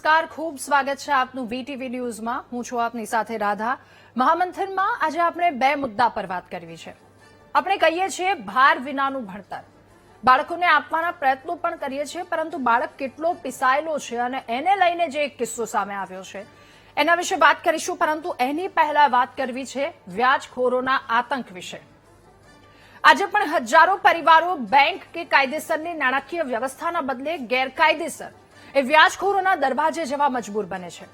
નમસ્કાર, ખૂબ સ્વાગત છે આપનું વીટીવી ન્યૂઝમાં. હું છું આપની સાથે રાધા. મહામંથનમાં આજે આપણે બે મુદ્દા પર વાત કરવી છે. આપણે કહીએ છીએ ભાર વિનાનું ભણતર. બાળકોને આપવાના પ્રયત્નો પણ કરીએ છીએ, પરંતુ બાળક કેટલો પીસાયેલો છે અને એને લઈને જે એક કિસ્સો સામે આવ્યો છે એના વિશે વાત કરીશું. પરંતુ એની પહેલા વાત કરવી છે વ્યાજખોરોના આતંક વિશે. આજે પણ હજારો પરિવારો બેંક કે કાયદેસરની નાણાકીય વ્યવસ્થાના બદલે ગેરકાયદેસર એ વ્યાજખોરોના દરવાજે જવા મજબૂર બને છે.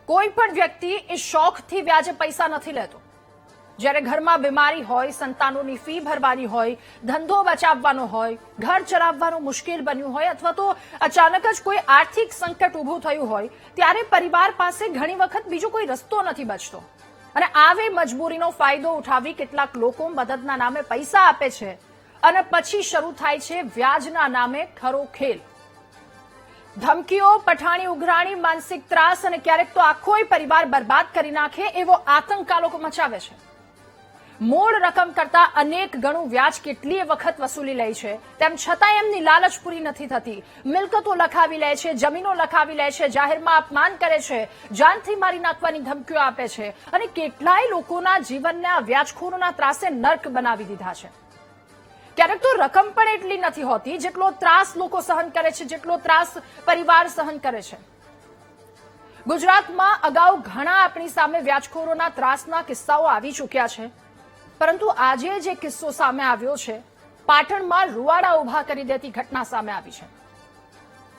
કોઈ પણ વ્યક્તિ એ શોખથી વ્યાજે પૈસા નથી લેતો. જ્યારે ઘરમાં બીમારી હોય, સંતાનોની ફી ભરવાની હોય, ધંધો બચાવવાનો હોય, ઘર ચલાવવાનું મુશ્કેલ બન્યું હોય અથવા તો અચાનક જ કોઈ આર્થિક સંકટ ઊભું થયું હોય, ત્યારે પરિવાર પાસે ઘણી વખત બીજો કોઈ રસ્તો નથી બચતો અને આવી મજબૂરીનો ફાયદો ઉઠાવી કેટલાક લોકો મદદના નામે પૈસા આપે છે અને પછી શરૂ થાય છે વ્યાજના નામે ખરો ખેલ. ધમકીઓ, પઠાણી ઉઘરાણી, માનસિક ત્રાસ અને ક્યારેક તો આખોય પરિવાર બરબાદ કરી નાખે એવો આતંક આ લોકો મચાવે છે. મૂળ રકમ કરતા અનેક ગણું વ્યાજ કેટલીય વખત વસૂલી લે છે, તેમ છતાં એમની લાલચ પૂરી નથી થતી. મિલકતો લખાવી લે છે, જમીનો લખાવી લે છે, જાહેરમાં અપમાન કરે છે, જાનથી મારી નાખવાની ધમકીઓ આપે છે અને કેટલાય લોકોના જીવનને આ વ્યાજખોરોના ત્રાસે નર્ક બનાવી દીધા છે. ક્યારેક તો રકમ પણ એટલી નથી હોતી જેટલો ત્રાસ લોકો સહન કરે છે, જેટલો ત્રાસ પરિવાર સહન કરે છે. ગુજરાતમાં અગાઉ ઘણા આપણી સામે વ્યાજખોરોના ત્રાસના કિસ્સાઓ આવી ચૂક્યા છે, પરંતુ આજે જે કિસ્સો સામે આવ્યો છે, પાટણમાં રૂવાડા ઉભા કરી દેતી ઘટના સામે આવી છે.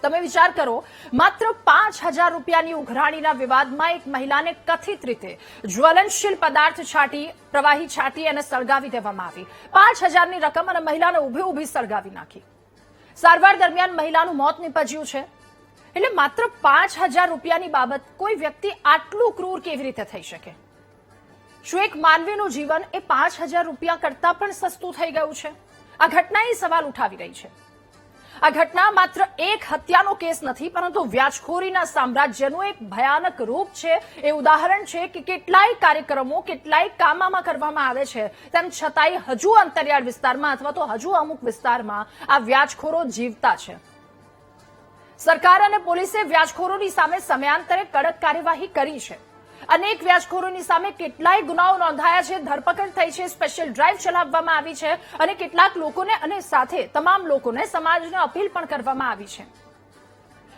તમે વિચાર કરો, માત્ર 5,000 રૂપિયાની ઉઘરાણીના વિવાદમાં એક મહિલાને કથિત રીતે જ્વલનશીલ પદાર્થ છાંટી, પ્રવાહી છાંટી અને સળગાવી દેવામાં આવી. 5,000ની રકમ અને મહિલાને ઊભી સળગાવી નાખી. સારવાર દરમિયાન મહિલાનું મોત નીપજ્યું છે. એટલે માત્ર 5,000 રૂપિયાની બાબત કોઈ વ્યક્તિ આટલું ક્રૂર કેવી રીતે થઈ શકે? શું એક માનવીનું જીવન એ 5,000 રૂપિયા કરતા પણ સસ્તું થઈ ગયું છે? આ ઘટના એ સવાલ ઉઠાવી રહી છે. આ ઘટના માત્ર એક હત્યાનો કેસ નથી, પરંતુ વ્યાજખોરીના સામ્રાજ્યનું એક ભયાનક રૂપ છે. એ ઉદાહરણ છે કે કેટલાય કાર્યક્રમો, કેટલાય કામમાં કરવામાં આવે છે, તેમ છતાંય હજુ અંતરિયાળ વિસ્તારમાં અથવા તો હજુ અમુક વિસ્તારમાં આ વ્યાજખોરો જીવતા છે. સરકાર અને પોલીસે વ્યાજખોરોની સામે સમયાંતરે કડક કાર્યવાહી કરી છે. અનેક વ્યાજખોરોની સામે કેટલાય ગુનાઓ નોંધાયા છે, ધરપકડ થઈ છે, સ્પેશિયલ ડ્રાઈવ ચલાવવામાં આવી છે અને કેટલાક લોકોને અને સાથે તમામ લોકોને સમાજને અપીલ પણ કરવામાં આવી છે.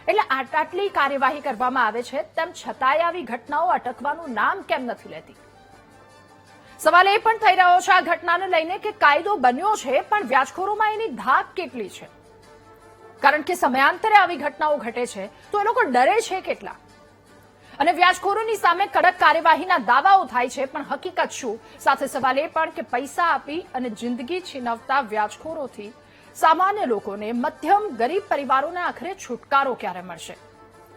એટલે આટલી કાર્યવાહી કરવામાં આવે છે, તેમ છતાંય આવી ઘટનાઓ અટકવાનું નામ કેમ નથી લેતી? સવાલ એ પણ થઈ રહ્યો છે આ ઘટનાને લઈને કે કાયદો બન્યો છે, પણ વ્યાજખોરોમાં એની ધાક કેટલી છે? કારણ કે સમયાંતરે આવી ઘટનાઓ ઘટે છે તો એ લોકો ડરે છે કેટલા? અને વ્યાજખોરોની સામે કડક કાર્યવાહીના દાવાઓ થાય છે, પણ હકીકત શું? સાથે સવાલ એ પણ કે પૈસા આપી અને જિંદગી છીનવતા વ્યાજખોરોથી સામાન્ય લોકોને, મધ્યમ ગરીબ પરિવારોને આખરે છુટકારો ક્યારે મળશે?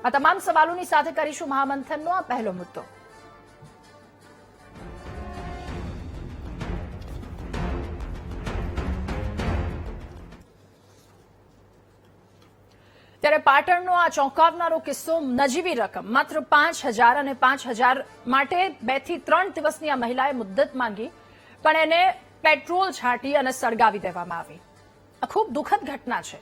આ તમામ સવાલોની સાથે કરીશું મહામંથનનો આ પહેલો મુદ્દો. ત્યારે પાટણનો આ ચોંકાવનારો કિસ્સો, નજીવી રકમ માત્ર 5,000 અને 5,000 માટે 2 થી 3 દિવસની આ મહિલાએ મુદ્દત માંગી, પણ એને પેટ્રોલ છાંટી અને સળગાવી દેવામાં આવી. આ ખૂબ દુઃખદ ઘટના છે.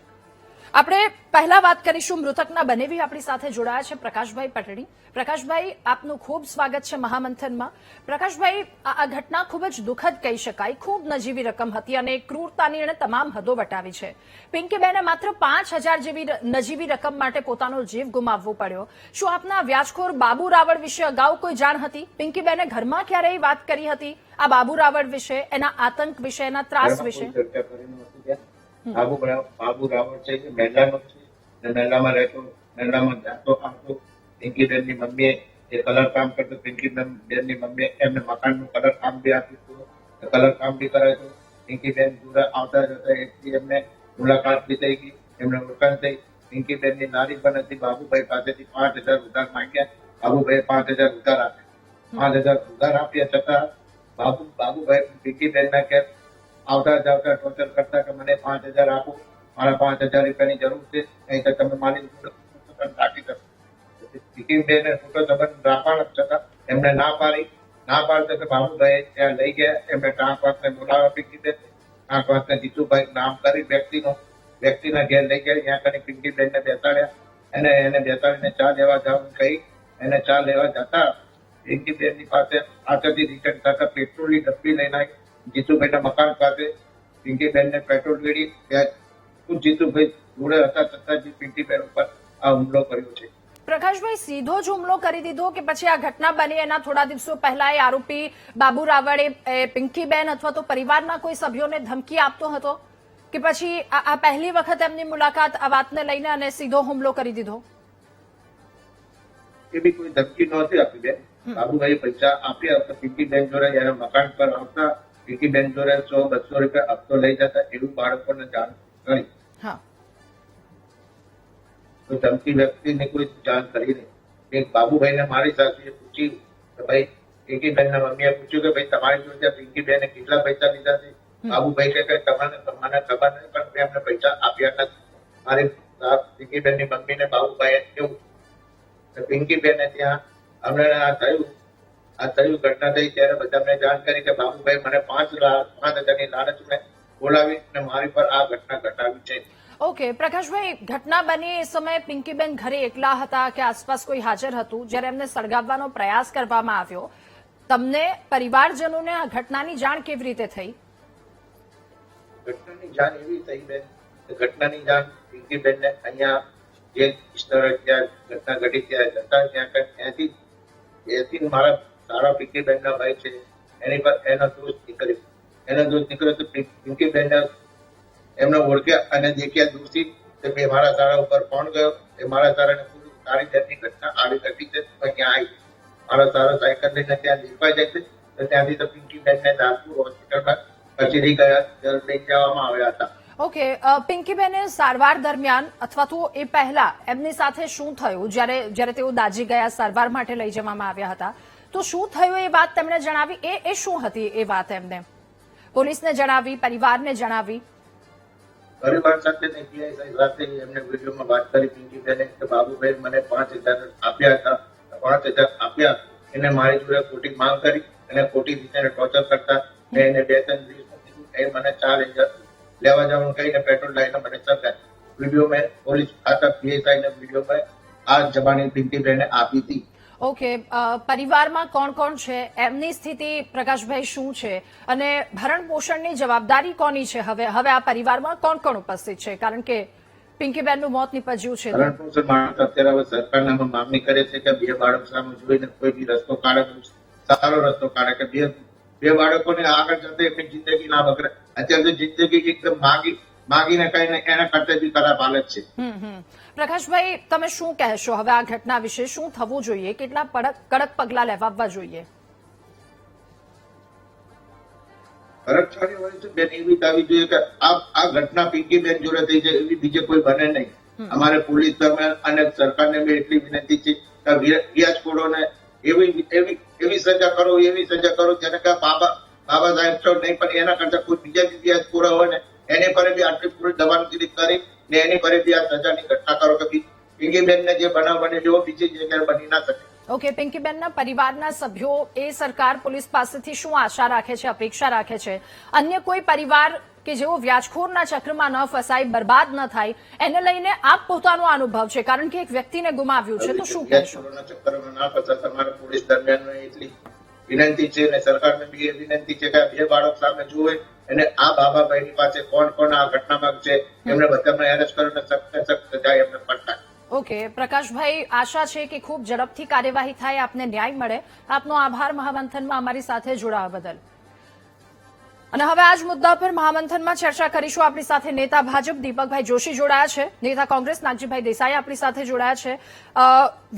આપણે પહેલા વાત કરીશું મૃતકના બનેવી આપણી સાથે જોડાયા છે પ્રકાશભાઈ પટણી. પ્રકાશભાઈ, આપનું ખૂબ સ્વાગત છે મહામંથનમાં. પ્રકાશભાઈ, આ ઘટના ખૂબ જ દુઃખદ કહી શકાય. ખૂબ નજીવી રકમ હતી અને ક્રૂરતાની એણે તમામ હદો વટાવી છે. પિંકીબેને માત્ર 5,000 જેવી નજીવી રકમ માટે પોતાનો જીવ ગુમાવવો પડ્યો. શું આપના વ્યાજખોર બાબુ રાવળ વિશે અગાઉ કોઈ જાણ હતી? પિંકીબેને ઘરમાં ક્યારેય વાત કરી હતી આ બાબુ રાવળ વિશે, એના આતંક વિશે, એના ત્રાસ વિશે? બાબુ રાવળ છે કે મહેલાનો છે, મહેલામાં રહેતો, મહેલામાં જાતો આવતો. પિંકીબેનની મમ્મીએ એ કલર કામ કરતો. પિંકીબેનની મમ્મીએ એમને મકાનનું કલર કામ બી આપ્યું હતું, કલર કામ બી કરાયું. પિંકીબેન જોડે આવતા જતા એટલી એમને મુલાકાત બી થઈ ગઈ, એમને ઓળખાણ થઈ. પિંકીબેનની નારી પણ હતી. બાબુભાઈ પાસેથી 5,000 ઉધાર માંગ્યા. બાબુભાઈ 5,000 ઉધાર આપ્યા. 5,000 ઉધાર આપ્યા છતાં બાબુભાઈ પિંકીબેનના ઘેર આવતા જાવતા ટોર્ચર કરતા કે મને 5,000 આપો, મારા 5,000 રૂપિયાની જરૂર છે, નહીં તો તમે મારી રાખી શકો. પિંકીબેને છૂટો સંબંધ રાખવાનો છતાં એમને ના પાડતા કે બાબુભાઈ ત્યાં લઈ ગયા. એમને ટાંકવાસને બોલાવ્યા. પિંકીબેન ટાંકવાસને જીતુભાઈ નામ કરી વ્યક્તિના ઘેર લઈ ગયા. ત્યાં કરી પિંકીબેનને બેસાડ્યા. એને બેસાડીને ચા લેવા જવાનું કહી એને ચા લેવા જતા પિંકીબેનની પાસે પાછળથી રિટર્ન થતા પેટ્રોલની ડબ્બી લઈને આવી જીતુભાઈના મકાન પાસે પિંકીબેનને પેટ્રોલ રેડી ત્યાં ખુદ જીતુભાઈ જોડે હતા છતાં જે પિંકીબેન ઉપર આ હુમલો કર્યો છે. પ્રકાશભાઈ, સીધો જ હુમલો કરી દીધો કે પછી આ ઘટના બની એના થોડા દિવસો પહેલા એ આરોપી બાબુ રાવળે પિંકીબેન અથવા તો પરિવારના કોઈ સભ્યોને ધમકી આપતો હતો કે પછી આ પહેલી વખત એમની મુલાકાત આ વાતને લઈને અને સીધો હુમલો કરી દીધો? એવી કોઈ ધમકી નહોતી આપી બેન. બાબુભાઈ પૈસા આપ્યા તો પિંકીબેન જોડે એના મકાન પર આવતા પિંકીબેન જોડે 100-200 રૂપિયા હપ્તો લઈ જતા એવું બાળકોને જાણ કરી. હા, કોઈ ધમકી વ્યક્તિને કોઈ જાણ કરી નહીં. એક બાબુભાઈને મારી સાસુએ પૂછ્યું કે ભાઈ પિંકીબેનના મમ્મીએ પૂછ્યું કે ભાઈ તમારી જોડે પિંકીબેને કેટલા પૈસા લીધા છે? બાબુભાઈ કહે કે તમને ખબર નહીં પણ મેં અમને પૈસા આપ્યા નથી. મારી પિંકીબેનની મમ્મીને બાબુભાઈએ કેવું પિંકીબેને ત્યાં અમને આ થયું ઘટના થઈ ત્યારે બધા અમને જાણ કરી કે બાબુભાઈ મને 5,000ની લાલચને બોલાવી અને મારી પર આ ઘટના ઘટાવી છે. ઓકે પ્રકાશભાઈ, ઘટના બની એ સમયે પિંકીબેન ઘરે એકલા હતા કે આસપાસ કોઈ હાજર હતું જ્યારે એમને સળગાવવાનો પ્રયાસ કરવામાં આવ્યો? તમને પરિવારજનોને આ ઘટનાની જાણ કેવી રીતે થઈ? ઘટનાની જાણ એવી થઈ બેન કે ઘટનાની જાણ પિંકીબેનને અહીંયા જે સ્થળે ત્યાં ઘટના ઘટી ત્યાં જતા ત્યાંથી મારા સારા પિંકીબેનના ભાઈ છે એની પર એનો દોષ નીકળ્યો તો પિંકીબેનને એમને ઓળખ્યા અને દેખ્યા દૂરથી કે મારા સારા ઉપર ફોન ગયો એ મારા સારાને પૂરું સારી જાતની ઘટના આવી ઘટી છે ત્યાં આવી મારા સારા સાયકલ લઈને ત્યાં દેખવા જાય છે તો ત્યાંથી તો પિંકીબેનને દાસપુર હોસ્પિટલમાં કચેરી ગયા લઈ જવામાં આવ્યા હતા. ઓકે, પિંકીબેને સારવાર દરમિયાન અથવા તો એ પહેલા એમની સાથે શું થયું જ્યારે તેઓ દાજી ગયા સારવાર માટે લઈ જવામાં આવ્યા હતા તો શું થયું એ વાત તેમણે જણાવી? એ શું હતી એ વાત? એમને પોલીસને જણાવી, પરિવારને જણાવી? પરિવાર સાથે એમને વિડીયોમાં વાત કરી પિંકીબેને કે બાબુભાઈ મને 5,000 આપ્યા હતા. 5,000 આપ્યા એને મારી જોડે ખોટી માંગ કરી અને ખોટી રીતે ટોર્ચર કરતા એને 2-3 દિવસ એ મને 4,000 લેવા જવાનું કહીને પેટ્રોલ લાઈને મને સરકાર વિડીયો મેં પોલીસ ખાતા પીએસઆઈ ને વિડીયો મેં આ જબાની પિંકીબેને આપી હતી. ઓકે, પરિવારમાં કોણ કોણ છે? એમની સ્થિતિ પ્રકાશભાઈ શું છે અને ભરણ પોષણની જવાબદારી કોની છે? હવે આ પરિવારમાં કોણ કોણ ઉપસ્થિત છે? કારણ કે પિંકીબેનનું મોત નીપજ્યું છે. ભરણ પોષણ માટે અત્યારે હવે સરકારના માંગણી કરે છે કે 2 બાળક સામે જોઈને કોઈ બી રસ્તો કાઢે, સારો રસ્તો કાઢે કે બે બાળકોને આગળ જતા એમની જિંદગી ના બગડે. અત્યારે તો જિંદગી એકદમ માગીને કહીને એના કરતા બી ખરાબ હાલત છે. પ્રકાશભાઈ, તમે શું કહેશો હવે આ ઘટના વિશે? શું થવું જોઈએ? કેટલા કડક પગલા લેવા જોઈએ? કડક કાર્યવાહી તો બેન એવી થવી જોઈએ કે આ ઘટના પિંકીબેન જોડે થઈ જાય એવી બીજે કોઈ બને નહીં. અમારે પોલીસ દરમિયાન અને સરકારને બી એટલી વિનંતી છે કે વ્યાજખોરોને એવી સજા કરો જેને કે બાબા સાહેબ તો નહીં પણ એના કરતા કોઈ બીજા બી વ્યાજખોરા હોય ને એની પર બી આટલી પૂરી દબાણગીરી કરી ને એની પર બી આ સજાની ઘટના કરો કે પિંકીબેનને જે બનાવ બને જેવો બીજી જગ્યાએ બની ના શકે. ઓકે, પિંકીબેનના પરિવારના સભ્યો એ સરકાર પોલીસ પાસેથી શું આશા રાખે છે, અપેક્ષા રાખે છે? અન્ય કોઈ પરિવાર કે જેઓ વ્યાજખોરના ચક્રમાં ન ફસાય, બરબાદ ન થાય, એને લઈને આપ પોતાનો અનુભવ છે કારણ કે એક વ્યક્તિને ગુમાવ્યું છે તો શું કહેશો? ચક્કરમાં ના ફસાય તમારે પોલીસ દરમિયાન એટલી વિનંતી છે અને સરકારને બી એ વિનંતી છે કે 2 બાળક સામે જુએ અને આ બાબાભાઈની પાસે કોણ આ ઘટનામાં છે એમને બધાને એરેસ્ટ કરીને સખ્ત સજા એમને પડતા. ઓકે પ્રકાશભાઈ, આશા છે કે ખૂબ ઝડપથી કાર્યવાહી થાય, આપને ન્યાય મળે. આપનો આભાર મહામંથનમાં અમારી સાથે જોડાવા બદલ. અને હવે આ જ મુદ્દા પર મહામંથનમાં ચર્ચા કરીશું. આપણી સાથે નેતા ભાજપ દીપકભાઈ જોશી જોડાયા છે, નેતા કોંગ્રેસ નાગજીભાઈ દેસાઈ આપણી સાથે જોડાયા છે,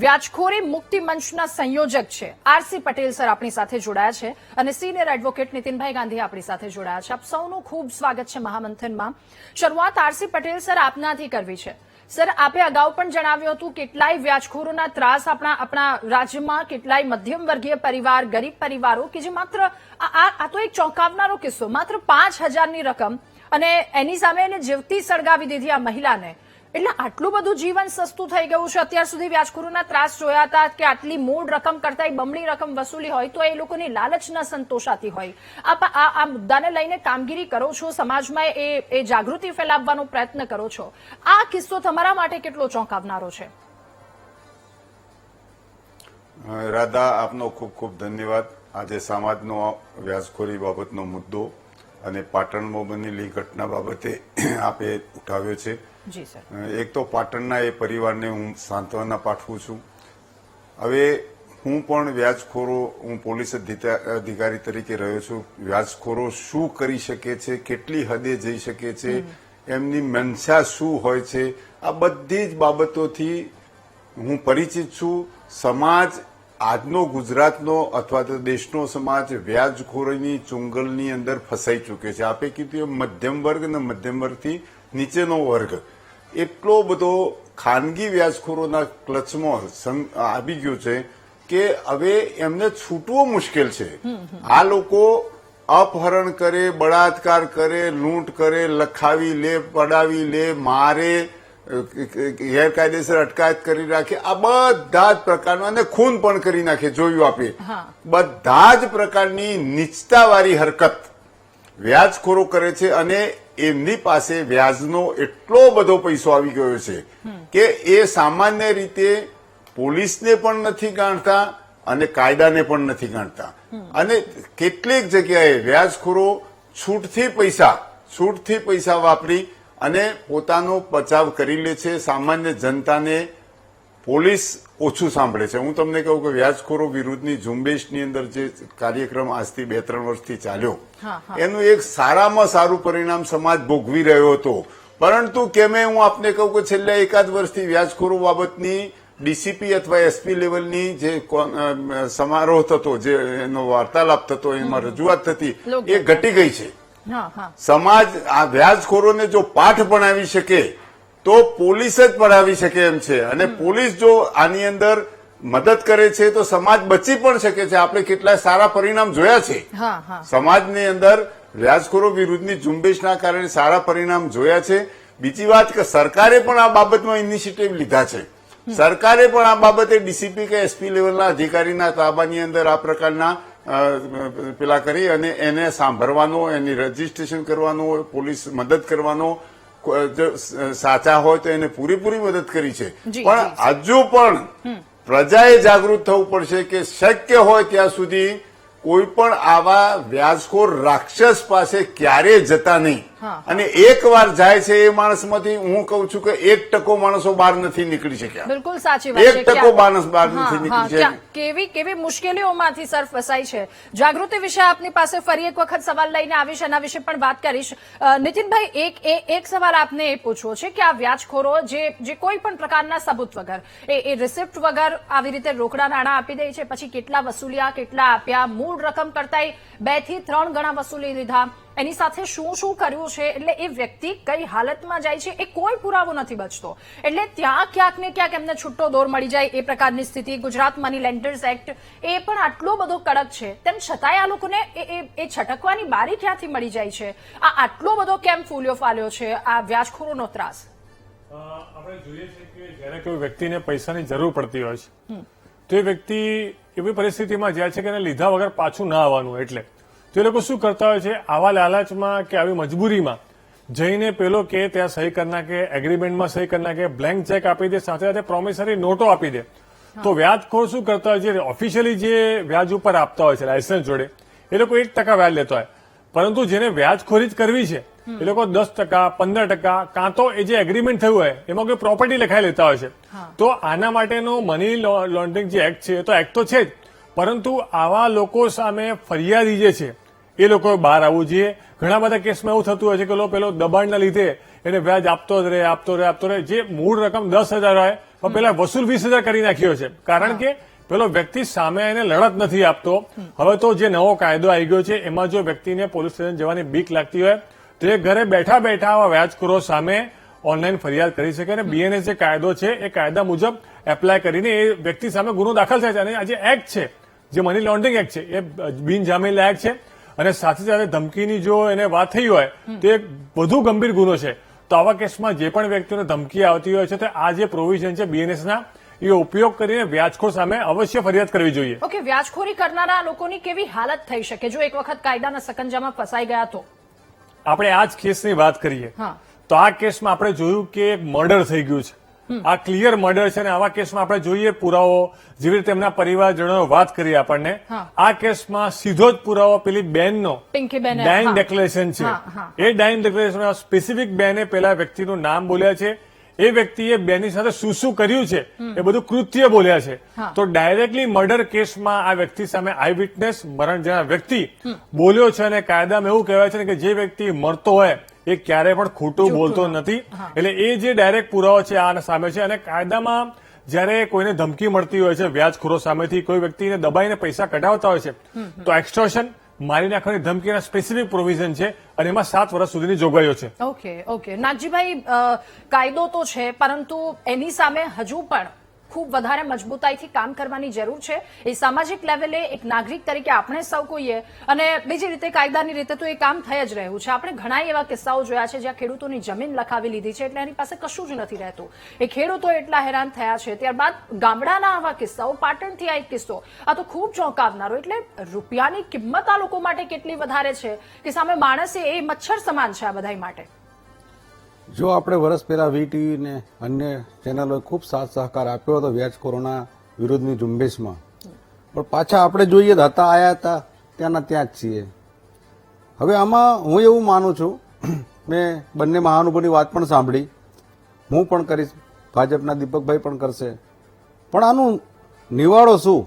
વ્યાજખોરી મુક્તિ મંચના સંયોજક છે આરસી પટેલ સર આપણી સાથે જોડાયા છે અને સિનિયર એડવોકેટ નીતિનભાઈ ગાંધી આપણી સાથે જોડાયા છે. આપ સૌનું ખૂબ સ્વાગત છે મહામંથનમાં. શરૂઆત આરસી પટેલ સર આપનાથી કરવી છે. સર, આપે અગાઉ પણ જણાવ્યું હતું કેટલાય વ્યાજખોરોના ત્રાસ આપણા રાજ્યમાં, કેટલાય મધ્યમ વર્ગીય પરિવાર, ગરીબ પરિવારો કે જે માત્ર આ તો એક ચોંકાવનારો કિસ્સો, માત્ર 5,000ની રકમ અને એની સામે એને જીવતી સળગાવી દીધી આ મહિલાને. એટલે આટલું બધું જીવન સસ્તું થઈ ગયું છે. અત્યાર સુધી વ્યાજખોરોના ત્રાસ જોયા હતા કે આટલી મૂળ રકમ કરતા બમણી રકમ વસૂલી હોય તો એ લોકોની લાલચ ન સંતોષાતી હોય. આ મુદ્દાને લઈને કામગીરી કરો છો, સમાજમાં એ જાગૃતિ ફેલાવવાનો પ્રયત્ન કરો છો. આ કિસ્સો તમારા માટે કેટલો ચોંકાવનારો છે? રાધા, આપનો ખૂબ ખૂબ ધન્યવાદ. આજે સમાજનો વ્યાજખોરી બાબતનો મુદ્દો અને પાટણમાં બનેલી ઘટના બાબતે આપે ઉઠાવ્યો છે. જી સર. એક તો પાટણના એ પરિવારને હું સાંત્વના પાઠવું છું. હવે હું પણ વ્યાજખોરો, હું પોલીસ અધિકારી તરીકે રહ્યો છું. વ્યાજખોરો શું કરી શકે છે, કેટલી હદે જઈ શકે છે, એમની મનસા શું હોય છે, આ બધી જ બાબતોથી હું પરિચિત છું. સમાજ, આજનો ગુજરાતનો અથવા તો દેશનો સમાજ વ્યાજખોરીની ચુંગલની અંદર ફસાઈ ચૂક્યો છે. આપે કીધું એમ મધ્યમ વર્ગ અને મધ્યમ વર્ગથી નીચેનો વર્ગ એટલો બધો ખાનગી વ્યાજખોરોના ક્લચમાં આવી ગયો છે કે હવે એમને છૂટવું મુશ્કેલ છે. આ લોકો અપહરણ કરે, બળાત્કાર કરે, લૂંટ કરે, લખાવી લે, પડાવી લે, મારે, ગેરકાયદેસર અટકાયત કરી રાખે, આ બધા જ પ્રકારનો, અને ખૂન પણ કરી નાખે. જોયું આપે બધા જ પ્રકારની નીચતાવાળી હરકત વ્યાજખોરો કરે છે. અને એમની પાસે વ્યાજનો એટલો બધો પૈસો આવી ગયો છે કે એ સામાન્ય રીતે પોલીસને પણ નથી ગાંઠતા અને કાયદાને પણ નથી ગાંઠતા. અને કેટલીક જગ્યાએ વ્યાજખોરો છૂટથી પૈસા વાપરી અને પોતાનો બચાવ કરી લે છે. સામાન્ય જનતાને પોલીસ ઓછું સાંભળે છે. હું તમને કહું કે વ્યાજખોરો વિરુદ્ધની ઝુંબેશની અંદર જે કાર્યક્રમ આજથી 2-3 વર્ષથી ચાલ્યો, એનું એક સારામાં સારું પરિણામ સમાજ ભોગવી રહ્યો હતો. પરંતુ કેમે હું આપને કહું કે છેલ્લા એકાદ વર્ષથી વ્યાજખોરો બાબતની ડીસીપી અથવા એસપી લેવલની જે સમારોહ થતો, જે એનો વાર્તાલાપ થતો, એમાં રજૂઆત થતી, એ ઘટી ગઈ છે. સમાજ આ વ્યાજખોરોને જો પાઠ ભણાવી શકે તો પોલીસ જ પઢાવી શકે એમ છે. અને પોલીસ જો આની અંદર મદદ કરે છે તો સમાજ બચી પણ શકે છે. આપણે કેટલાય સારા પરિણામ જોયા છે. સમાજની અંદર વ્યાજખોરો વિરુદ્ધની ઝુંબેશના કારણે સારા પરિણામ જોયા છે. બીજી વાત કે સરકારે પણ આ બાબતમાં ઇનિશિયેટિવ લીધા છે. સરકારે પણ આ બાબતે ડીસીપી કે એસપી લેવલના અધિકારીના તાબાની અંદર આ પ્રકારના પેલા કરી અને એને સાંભળવાનો, એની રજીસ્ટ્રેશન કરવાનો, પોલીસ મદદ કરવાનો, સાચા હોય તો એને પૂરેપૂરી મદદ કરી છે. પણ હજુ પણ પ્રજાએ જાગૃત થવું પડશે કે શક્ય હોય ત્યાં સુધી કોઈ પણ આવા વ્યાજખોર રાક્ષસ પાસે ક્યારેય જતા નહીં. અને એકવાર જાય છે એ માણસમાંથી હું કહું છું કે 1% માણસો બહાર નથી નીકળી શક્યા. બિલકુલ સાચી વાત છે. 1% માણસ બહાર નથી નીકળી શક્યા. કેવી મુશ્કેલીઓમાંથી સર ફસાય છે. જાગૃતિ વિશે આપની પાસે ફરી એક વખત સવાલ લઈને આવીશ, એના વિશે પણ વાત કરીશ. નીતિનભાઈ, એક સવાલ આપને એ પૂછવો છે કે આ વ્યાજખોરો જે કોઈ પણ પ્રકારના સબૂત વગર, એ રિસિપ્ટ વગર આવી રીતે રોકડા નાણાં આપી દે છે, પછી કેટલા વસૂલ્યા, કેટલા આપ્યા, મૂળ રકમ કરતા 2 થી 3 ગણા વસૂલી લીધા, એની સાથે શું કર્યું છે, એટલે એ વ્યક્તિ કઈ હાલતમાં જાય છે એ કોઈ પુરાવો નથી બચતો. એટલે ત્યાં ક્યાંક ને ક્યાંક એમને છૂટો દોર મળી જાય એ પ્રકારની સ્થિતિ. ગુજરાત મની લેન્ડર્સ એક્ટ એ પણ આટલો બધો કડક છે, તેમ છતાંય આ લોકોને એ છટકવાની બારી ક્યાંથી મળી જાય છે? આ આટલો બધો કેમ ફૂલ્યો ફાલ્યો છે આ વ્યાજખોરોનો ત્રાસ? આપણે જોઈએ છે કે જયારે કોઈ વ્યક્તિને પૈસાની જરૂર પડતી હોય છે તો એ વ્યક્તિ એવી પરિસ્થિતિમાં જાય છે કે એને લીધા વગર પાછું ના આવવાનું. એટલે તો એ લોકો શું કરતા હોય છે, આવા લાલચમાં કે આવી મજબૂરીમાં જઈને પેલો કે ત્યાં સહી કરી નાખે, એગ્રીમેન્ટમાં સહી કરી નાખે, બ્લેન્ક ચેક આપી દે, સાથે સાથે પ્રોમિસરી નોટો આપી દે. તો વ્યાજખોર શું કરતા હોય છે, ઓફિશિયલી જે વ્યાજ ઉપર આપતા હોય છે લાયસન્સ જોડે, એ લોકો 1% વ્યાજ લેતા હોય. પરંતુ જેને વ્યાજખોરી જ કરવી છે એ લોકો 10%, 15%, કાં તો એ જે એગ્રીમેન્ટ થયું હોય એમાં કોઈ પ્રોપર્ટી લખાઈ લેતા હોય છે. તો આના માટેનો મની લોન્ડરિંગ જે એક્ટ છે એ તો એક્ટ તો છે જ, પરંતુ આવા લોકો સામે ફરિયાદી જે છે એ લોકો બહાર આવવું જોઈએ. ઘણા બધા કેસમાં એવું થતું હોય છે કે પેલો દબાણના લીધે એને વ્યાજ આપતો જ રહે. જે મૂળ રકમ 10,000 હોય પણ પેલા વસૂલ 20,000 કરી નાખ્યો છે, કારણ કે પેલો વ્યક્તિ સામે એને લડત નથી આપતો. હવે તો જે નવો કાયદો આવી ગયો છે એમાં જો વ્યક્તિને પોલીસ સ્ટેશન જવાની બીક લાગતી હોય તો એ ઘરે બેઠા બેઠા આવા વ્યાજખોરો સામે ઓનલાઈન ફરિયાદ કરી શકે. અને બીએનએસ જે કાયદો છે એ કાયદા મુજબ એપ્લાય કરીને એ વ્યક્તિ સામે ગુનો દાખલ થાય છે. અને આ જે એક્ટ છે, જે મની લોન્ડરિંગ એક્ટ છે, એ બિનજામીન લાયક છે. અને સાથે સાથે ધમકીની જો એને વાત થઈ હોય તો એ વધુ ગંભીર ગુનો છે. તો આવા કેસમાં જે પણ વ્યક્તિઓને ધમકી આવતી હોય છે તો આ જે પ્રોવિઝન છે બીએનએસના એ ઉપયોગ કરીને વ્યાજખોર સામે અવશ્ય ફરિયાદ કરવી જોઈએ. ઓકે, વ્યાજખોરી કરનારા લોકોની કેવી હાલત થઈ શકે જો એક વખત કાયદાના સકંજામાં ફસાઈ ગયા તો? આપણે આ જ કેસની વાત કરીએ હા. તો આ કેસમાં આપણે જોયું કે એક મર્ડર થઈ ગયું છે. આ ક્લિયર મર્ડર છે અને આવા કેસમાં આપણે જોઈએ પુરાવો જેવી રીતે એમના પરિવારજનોએ વાત કરી આપણને. હા. આ કેસમાં સીધો જ પુરાવો પેલી બેનનો પિંકીબેને, ડાઇંગ હા. ડિક્લેરેશન છે. હા, હા. એ ડાઇંગ ડિક્લેરેશનમાં સ્પેસિફિક બેને પેલા વ્યક્તિનું નામ બોલ્યા છે. એ વ્યક્તિએ બેની સાથે શું શું કર્યું છે એ બધું કૃત્ય બોલ્યા છે. હા. તો ડાયરેક્ટલી મર્ડર કેસમાં આ વ્યક્તિ સામે આઈ વિટનેસ મરણ જનાર વ્યક્તિ બોલ્યો છે અને કાયદામાં એવું કહેવાય છે ને કે જે વ્યક્તિ મરતો હોય એ ક્યારેય પણ ખોટું બોલતો નથી. એટલે એ જે ડાયરેક્ટ પુરાવો છે આના સામે છે. અને કાયદામાં જયારે કોઈને ધમકી મળતી હોય છે વ્યાજખોરો સામેથી કોઈ વ્યક્તિને દબાઈને પૈસા કઢાવતા હોય છે તો એક્સટોર્શન મારી નાખવાની ધમકીના સ્પેસિફિક પ્રોવિઝન છે અને એમાં 7 વર્ષ સુધીની જોગવાઈઓ છે. ઓકે નાગજીભાઈ, કાયદો તો છે પરંતુ એની સામે હજુ પણ ખૂબ વધારે મજબૂતાઈથી કામ કરવાની જરૂર છે. એ સામાજિક લેવલે એક નાગરિક તરીકે આપણે સૌ કોઈએ, અને બીજી રીતે કાયદાની રીતે તો એ કામ થઈ જ રહ્યું છે. આપણે ઘણા એવા કિસ્સાઓ જોયા છે જ્યાં ખેડૂતોની જમીન લખાવી લીધી છે એટલે એની પાસે કશું જ નથી રહેતું. એ ખેડૂતો એટલા હેરાન થયા છે. ત્યારબાદ ગામડાના આવા કિસ્સાઓ, પાટણથી આ એક કિસ્સો, આ તો ખૂબ ચોંકાવનારો. એટલે રૂપિયાની કિંમત આ લોકો માટે કેટલી વધારે છે કે સામે માણસે એ મચ્છર સમાન છે આ બધા માટે. જો આપણે વર્ષ પહેલા વીટીવી ને અન્ય ચેનલોએ ખૂબ સાથ સહકાર આપ્યો હતો વ્યાજખોરોના વિરુદ્ધની ઝુંબેશમાં, પણ પાછા આપણે જોઈએ હતા આયા હતા ત્યાંના ત્યાં જ છીએ. હવે આમાં હું એવું માનું છું, મેં બંને મહાનુભાવની વાત પણ સાંભળી, હું પણ કરીશ, ભાજપના દીપકભાઈ પણ કરશે, પણ આનું નિવાડો શું?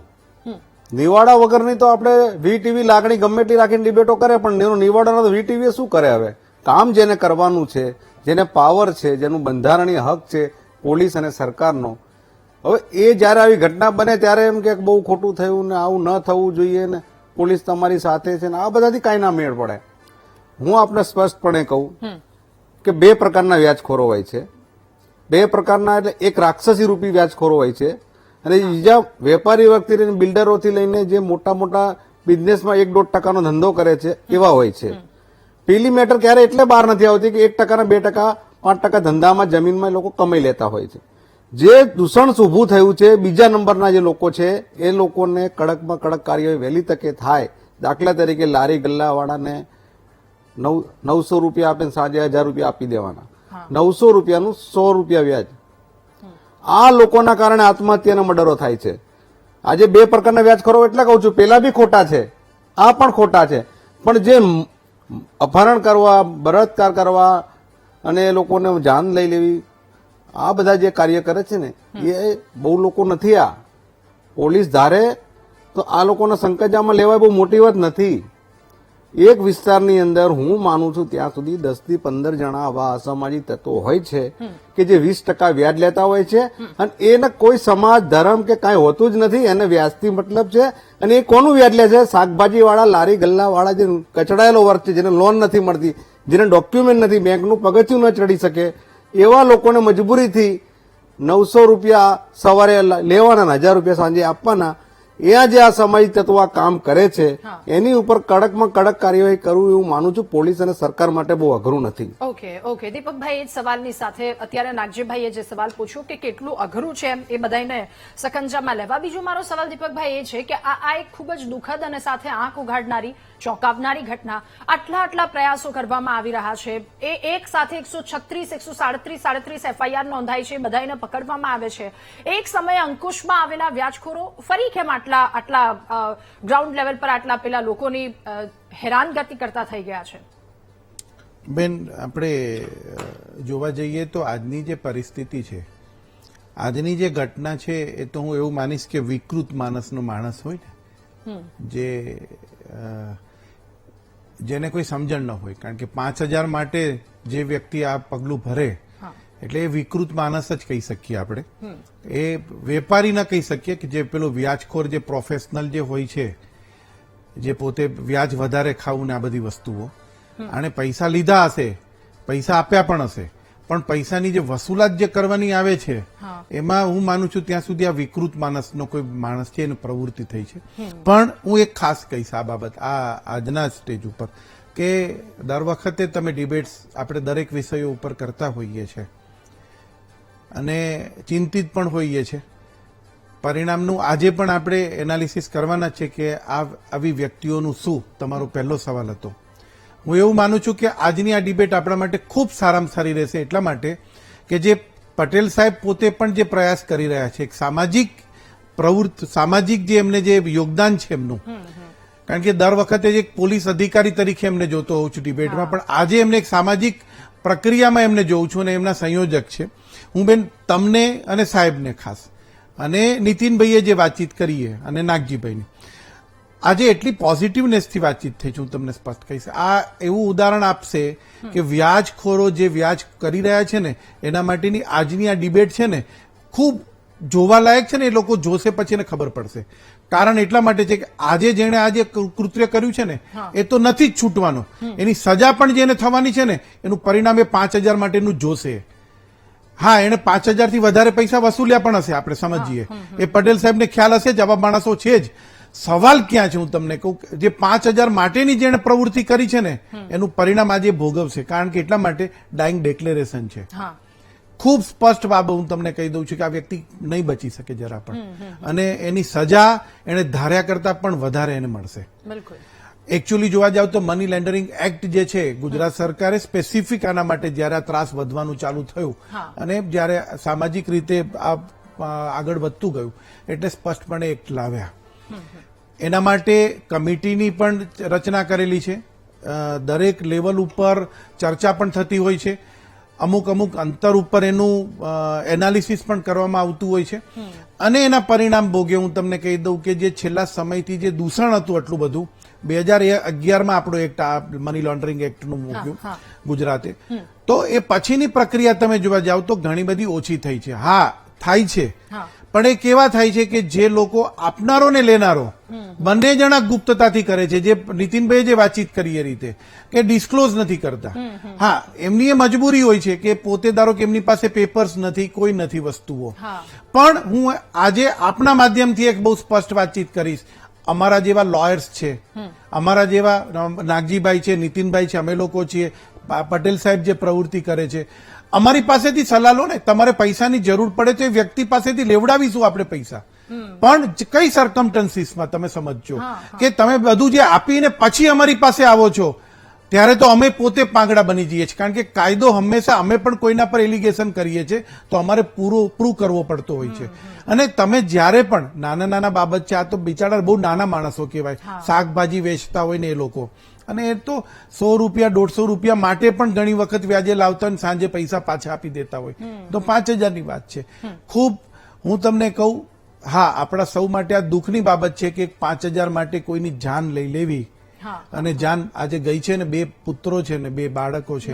નિવાડા વગરની તો આપણે વીટીવી લાગણી ગમે એટલી રાખીને ડિબેટો કરે પણ એનો નિવાડાનો તો વીટીવી શું કરે? હવે કામ જેને કરવાનું છે, જેને પાવર છે, જેનું બંધારણીય હક છે પોલીસ અને સરકારનો, હવે એ જયારે આવી ઘટના બને ત્યારે એમ કે બહુ ખોટું થયું ને આવું ન થવું જોઈએ ને પોલીસ તમારી સાથે છે ને આ બધાથી કાંઈ ના મેળ પડે. હું આપને સ્પષ્ટપણે કહું કે 2 પ્રકારના વ્યાજખોરો હોય છે. 2 પ્રકારના એટલે એક રાક્ષસી રૂપી વ્યાજખોરો હોય છે અને બીજા વેપારી વ્યક્તિ બિલ્ડરોથી લઈને જે મોટા મોટા બિઝનેસમાં 1-1.5% ધંધો કરે છે એવા હોય છે. પેલી મેટર ક્યારે એટલે બહાર નથી આવતી કે 1% 2% 5% ધંધામાં જમીનમાં લોકો કમાઈ લેતા હોય છે. જે દૂષણ ઉભું થયું છે બીજા નંબરના જે લોકો છે એ લોકોને કડકમાં કડક કાર્યવાહી વહેલી તકે થાય. દાખલા તરીકે લારી ગલ્લાવાળાને 900 રૂપિયા આપે સાંજે 1000 રૂપિયા આપી દેવાના, 900 રૂપિયાનું 100 રૂપિયા વ્યાજ. આ લોકોના કારણે આત્મહત્યાના મર્ડરો થાય છે. આજે 2 પ્રકારના વ્યાજખોરો એટલે કહું છું, પેલા બી ખોટા છે, આ પણ ખોટા છે, પણ જે અપહરણ કરવા, બળાત્કાર કરવા અને એ લોકોને જાન લઈ લેવી, આ બધા જે કાર્ય કરે છે ને એ બહુ લોકો નથી. આ પોલીસ ધારે તો આ લોકોના સંકજામાં લેવાય બહુ મોટી વાત નથી. એક વિસ્તારની અંદર હું માનું છું ત્યાં સુધી 10 થી 15 જણા આવા અસામાજિક તત્વો હોય છે કે જે 20% વ્યાજ લેતા હોય છે અને એને કોઈ સમાજ, ધર્મ કે કાંઈ હોતું જ નથી. એને વ્યાજથી મતલબ છે. અને એ કોનું વ્યાજ લે છે? શાકભાજી વાળા, લારી ગલ્લા વાળા, જે કચડાયેલો વર્ગ છે, જેને લોન નથી મળતી, જેને ડોક્યુમેન્ટ નથી, બેંકનું પગથિયું ન ચડી શકે, એવા લોકોને મજબૂરીથી 900 રૂપિયા સવારે લેવાના, 1000 રૂપિયા સાંજે આપવાના. ત્યાં જે આ સામાજિક તત્વો આ કામ કરે છે એની ઉપર કડકમાં કડક કાર્યવાહી કરવું એવું માનું છું પોલીસ અને સરકાર માટે બહુ અઘરું નથી. ઓકે દીપકભાઈ, એ જ સવાલની સાથે અત્યારે નાગજીભાઈએ જે સવાલ પૂછ્યો કે કેટલું અઘરું છે એ બધાને સકંજામાં લેવા. બીજો મારો સવાલ દીપકભાઈ એ છે કે આ એક ખૂબ જ દુઃખદ અને સાથે આંખ ઉઘાડનારી, ચોંકાવનારી ઘટના. આટલા પ્રયાસો કરવામાં આવી રહ્યા છે. એ એક સાથે 136, 137 એફઆઈઆર નોંધાઈ છે, બધાને પકડવામાં આવે છે. એક સમયે અંકુશમાં આવેલા વ્યાજખોરો ફરી કેમ આટલા ગ્રાઉન્ડ લેવલ પર આટલા પેલા લોકોની હેરાનગતિ કરતા થઈ ગયા છે? બેન, આપણે જોવા જઈએ તો આજની જે પરિસ્થિતિ છે, આજની જે ઘટના છે એ તો હું એવું માનીશ કે વિકૃત માણસનો માણસ હોય ને, જેને કોઈ સમજણ ન હોય. કારણ કે 5000 માટે જે વ્યક્તિ આ પગલું ભરે એટલે એ વિકૃત માણસ જ કહી શકીએ આપણે. એ વેપારી ન કહી શકીએ કે જે પેલો વ્યાજખોર, જે પ્રોફેશનલ જે હોય છે, જે પોતે વ્યાજ વધારે ખાવું ને આ બધી વસ્તુઓ, અને પૈસા લીધા હશે, પૈસા આપ્યા પણ હશે, પણ પૈસાની જે વસૂલાત જે કરવાની આવે છે એમાં હું માનું છું ત્યાં સુધી આ વિકૃત માણસનો કોઈ માણસ છે એની પ્રવૃત્તિ થઈ છે. પણ હું એક ખાસ કહીશ આ બાબત, આ આજના સ્ટેજ ઉપર કે દર વખતે તમે ડિબેટ્સ આપણે દરેક વિષયો ઉપર કરતા હોઈએ છીએ અને ચિંતિત પણ હોઈએ છીએ. પરિણામનું આજે પણ આપણે એનાલિસિસ કરવાના છે કે આવી વ્યક્તિઓનું શું, તમારો પહેલો સવાલ હતો. હું એવું માનું છું કે આજની આ ડિબેટ આપણા માટે ખૂબ સારામાં સારી રહેશે, એટલા માટે કે જે પટેલ સાહેબ પોતે પણ જે પ્રયાસ કરી રહ્યા છે, એક સામાજિક જે એમને જે યોગદાન છે એમનું, કારણ કે દર વખતે એક પોલીસ અધિકારી તરીકે એમને જોતો હોઉં છું ડિબેટમાં, પણ આજે એમને એક સામાજિક પ્રક્રિયામાં એમને જોઉં છું અને એમના સંયોજક છે. હું બેન તમને અને સાહેબને ખાસ અને નીતિનભાઈએ જે વાતચીત કરી અને નાગજીભાઈની આજે એટલી પોઝિટિવનેસથી વાતચીત થઈ છે, હું તમને સ્પષ્ટ કહીશ. આ એવું ઉદાહરણ આપશે કે વ્યાજખોરો જે વ્યાજ કરી રહ્યા છે ને એના માટેની આજની આ ડિબેટ છે ને ખૂબ જોવાલાયક છે ને. એ લોકો જોશે પછી એને ખબર પડશે. કારણ એટલા માટે છે કે આજે જેણે આજે કૃત્ય કર્યું છે ને એ તો નથી જ છૂટવાનો, એની સજા પણ જેને થવાની છે ને એનું પરિણામ એ 5,000 માટેનું જોશે. હા, એને 5,000 થી વધારે પૈસા વસૂલ્યા પણ હશે, આપણે સમજીએ. એ પટેલ સાહેબને ખ્યાલ હશે, જવાબ માણસો છે જ. સવાલ ક્યાં છે હું તમને કહું, જે 5,000 માટેની જેણે પ્રવૃત્તિ કરી છે ને એનું પરિણામ આજે ભોગવશે. કારણ કે એટલા માટે ડાઇંગ ડિક્લેરેશન છે. ખૂબ સ્પષ્ટ બાબત હું તમને કહી દઉં છું કે આ વ્યક્તિ નહીં બચી શકે જરા પણ, અને એની સજા એને ધાર્યા કરતા પણ વધારે એને મળશે. એકચ્યુઅલી જોવા જાવ તો મની લોન્ડરિંગ એક્ટ જે છે ગુજરાત સરકારે સ્પેસિફિક આના માટે જયારે આ ત્રાસ વધવાનું ચાલુ થયું અને જયારે સામાજિક રીતે આ આગળ વધતું ગયું એટલે સ્પષ્ટપણે એક્ટ લાવ્યા. એના માટે કમિટીની પણ રચના કરેલી છે. દરેક લેવલ ઉપર ચર્ચા પણ થતી હોય છે. અમુક અંતર ઉપર એનું એનાલિસિસ પણ કરવામાં આવતું હોય છે અને એના પરિણામ ભોગે હું તમને કહી દઉં કે જે છેલ્લા સમયથી જે દૂષણ હતું આટલું બધું 2011માં આપણો એક્ટ મની લોન્ડરિંગ એક્ટનું મૂક્યું ગુજરાતે, તો એ પછીની પ્રક્રિયા તમે જોવા જાવ તો ઘણી બધી ઓછી થઈ છે. હા, થાય છે, પણ એ કેવા થાય છે કે જે લોકો આપનારો ને લેનારો બંને જણા ગુપ્તતાથી કરે છે. જે નીતિનભાઈએ જે વાતચીત કરી એ રીતે કે ડિસ્ક્લોઝ નથી કરતા. હા, એમની એ મજબૂરી હોય છે કે પોતે ધારો કે એમની પાસે પેપર્સ નથી, કોઈ નથી વસ્તુઓ, પણ હું આજે આપના માધ્યમથી એક બહુ સ્પષ્ટ વાતચીત કરીશ. અમારા જેવા લોયર્સ છે, અમારા જેવા નાગજીભાઈ છે, નીતિનભાઈ છે, અમે લોકો છીએ, પટેલ સાહેબ જે પ્રવૃત્તિ કરે છે, અમારી પાસેથી સલાહ લો ને. તમારે પૈસાની જરૂર પડે તો એ વ્યક્તિ પાસેથી લેવડાવીશું આપણે પૈસા, પણ કઈ સર્કમસ્ટન્સીસમાં તમે સમજજો કે તમે બધું જે આપીને પછી અમારી પાસે આવો છો ત્યારે તો અમે પોતે પાંગડા બની જઈએ છીએ. કારણ કે કાયદો હંમેશા અમે પણ કોઈના પર એલિગેશન કરીએ છીએ તો અમારે પ્રૂવ કરવો પડતો હોય છે. અને તમે જ્યારે પણ નાના બાબત છે, આ તો બિચારા બહુ નાના માણસો કહેવાય, શાકભાજી વેચતા હોય ને એ લોકો, અને એ તો 100 રૂપિયા 150 રૂપિયા માટે પણ ઘણી વખત વ્યાજે લાવતા હોય સાંજે પૈસા પાછા આપી દેતા હોય, તો 5,000ની વાત છે. ખૂબ હું તમને કહું, હા, આપણા સૌ માટે આ દુઃખની બાબત છે કે 5,000 માટે કોઈની જાન લઈ લેવી, અને જાન આજે ગઈ છે ને 2 પુત્રો છે ને 2 બાળકો છે.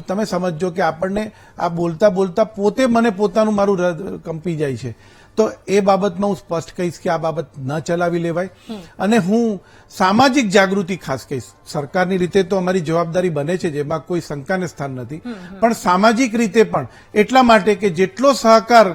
તમે સમજો કે આપણને આ બોલતા બોલતા પોતે મને પોતાનું મારું કંપી જાય છે. તો એ બાબતમાં હું સ્પષ્ટ કહીશ કે આ બાબત ન ચલાવી લેવાય. અને હું સામાજિક જાગૃતિ ખાસ કહીશ. સરકારની રીતે તો અમારી જવાબદારી બને છે, જેમાં કોઈ શંકાને સ્થાન નથી, પણ સામાજિક રીતે પણ એટલા માટે કે જેટલો સહકાર